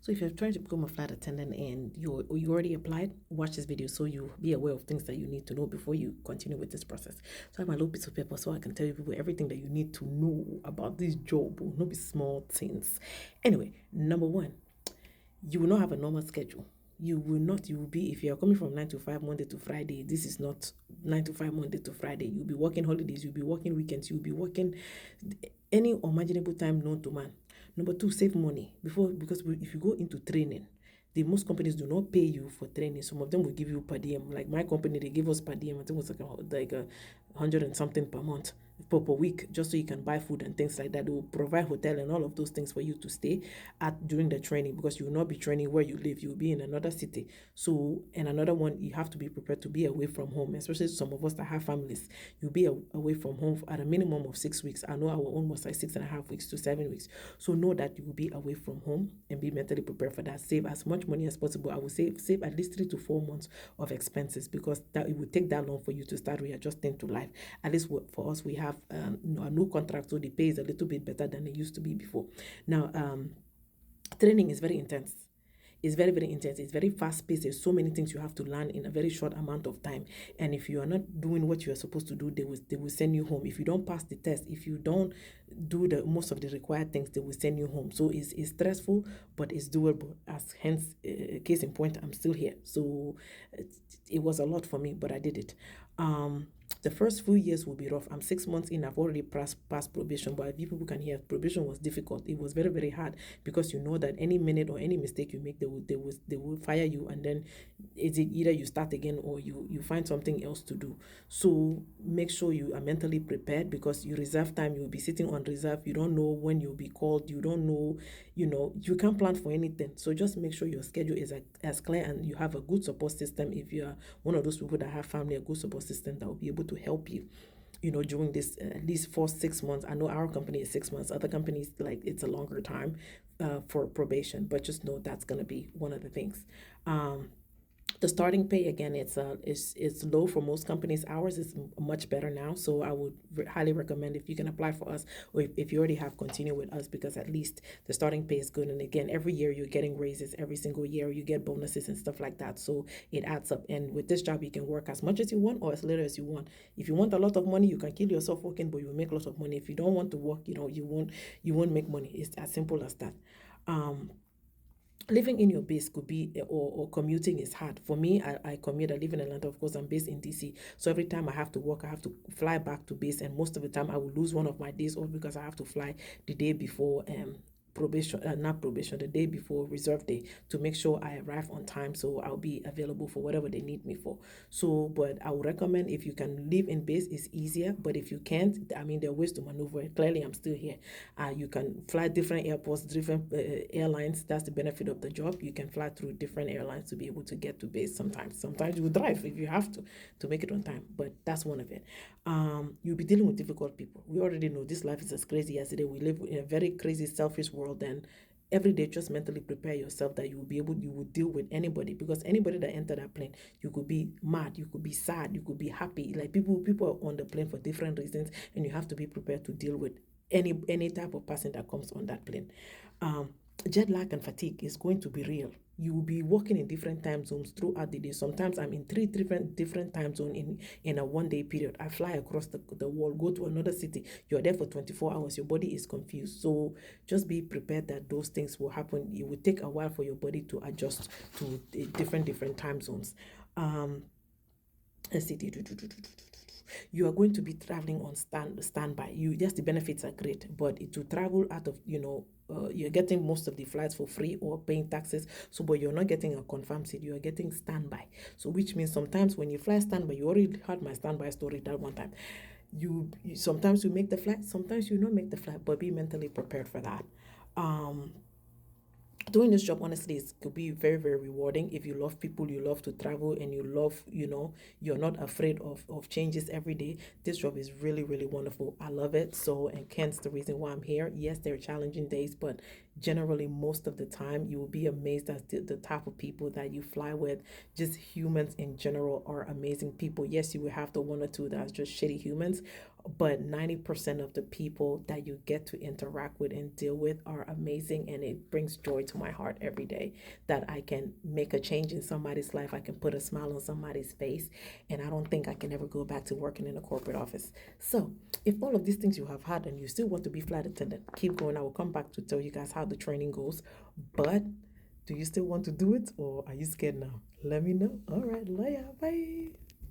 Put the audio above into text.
So if you're trying to become a flight attendant and you already applied, watch this video so you be aware of things that you need to know before you continue with this process. So I have my little piece of paper so I can tell you people everything that you need to know about this job. No be small things. Anyway, number one, you will not have a normal schedule. You will be, if you are coming from 9 to 5 Monday to Friday, this is not 9 to 5 Monday to Friday. You'll be working holidays, you'll be working weekends, you'll be working any unimaginable time known to man. Number two, save money because if you go into training, most companies do not pay you for training. Some of them will give you per diem. Like my company, they give us per diem. I think it was like a hundred and something per month, per week, just so you can buy food and things like that. They will provide hotel and all of those things for you to stay at during the training, because you will not be training where you live. You will be in another city. So, and another one, you have to be prepared to be away from home, especially some of us that have families. You'll be away from home at a minimum of 6 weeks. I know our own was like 6.5 weeks to 7 weeks. So know that you will be away from home and be mentally prepared for that. Save as much money as possible. I would say save at least 3 to 4 months of expenses, because that it would take that long for you to start readjusting to life. At least for us, we have a new contract, so the pay is a little bit better than it used to be before. Now, training is very intense. It's very, very intense. It's very fast paced. There's so many things you have to learn in a very short amount of time. And if you are not doing what you are supposed to do, they will send you home. If you don't pass the test, if you don't do the most of the required things, they will send you home. So it's stressful, but it's doable. As hence, case in point, I'm still here. So it was a lot for me, but I did it. The first few years will be rough. I'm 6 months in. I've already passed probation, but people can hear probation was difficult. It was very, very hard, because you know that any minute or any mistake you make, they will fire you, and then it's either you start again or you find something else to do. So make sure you are mentally prepared, because you reserve time. You'll be sitting on reserve. You don't know when you'll be called. You don't know, you can't plan for anything. So just make sure your schedule is as clear, and you have a good support system. If you are one of those people that have family, a good support system that will be able to help you during this at least 4-6 months. I know our company is 6 months. Other companies, like, it's a longer time for probation, but just know that's going to be one of the things. The starting pay, again, it's low for most companies. Ours is much better now, so I would highly recommend, if you can apply for us, or if you already have, continue with us, because at least the starting pay is good. And again, every year you're getting raises. Every single year you get bonuses and stuff like that, so it adds up. And with this job, you can work as much as you want or as little as you want. If you want a lot of money, you can kill yourself working, but you will make lots of money. If you don't want to work, you won't make money. It's as simple as that. Living in your base could be, or commuting is hard. For me, I commute. I live in Atlanta. Of course, I'm based in DC. So every time I have to work, I have to fly back to base. And most of the time, I will lose one of my days off, because I have to fly the day before the day before reserve day, to make sure I arrive on time, so I'll be available for whatever they need me for. So, but I would recommend, if you can live in base, it's easier. But if you can't, I mean, there are ways to maneuver. Clearly, I'm still here. You can fly different airports, different airlines. That's the benefit of the job. You can fly through different airlines to be able to get to base. Sometimes you will drive if you have to make it on time, but that's one of it. You'll be dealing with difficult people. We already know this life is as crazy as it is. We live in a very crazy, selfish world, and every day just mentally prepare yourself that you will deal with anybody, because anybody that enter that plane, you could be mad, you could be sad, you could be happy. Like, people are on the plane for different reasons, and you have to be prepared to deal with any type of person that comes on that plane. Jet lag and fatigue is going to be real. You will be working in different time zones throughout the day. Sometimes I'm in 3 different time zones in a 1 day period. I fly across the world, go to another city. You're there for 24 hours. Your body is confused. So just be prepared that those things will happen. It will take a while for your body to adjust to different time zones. Let's see. You are going to be traveling on standby. Yes, the benefits are great, but to travel out of, you're getting most of the flights for free or paying taxes. So, but you're not getting a confirmed seat. You are getting standby. So, which means sometimes when you fly standby, you already heard my standby story that one time. You sometimes you make the flight, sometimes you don't make the flight, but be mentally prepared for that. Doing this job, honestly, could be very, very rewarding. If you love people, you love to travel, and you love, you're not afraid of changes every day. This job is really, really wonderful. I love it. So, and hence the reason why I'm here. Yes, there are challenging days, but generally most of the time you will be amazed at the type of people that you fly with. Just humans in general are amazing people. Yes, you will have the one or two that's just shitty humans, but 90% of the people that you get to interact with and deal with are amazing, and it brings joy to my heart every day that I can make a change in somebody's life. I can put a smile on somebody's face, and I don't think I can ever go back to working in a corporate office. So if all of these things you have had and you still want to be flight attendant, keep going. I will come back to tell you guys how the training goes, but do you still want to do it, or are you scared now? Let me know. All right, lawyer, bye.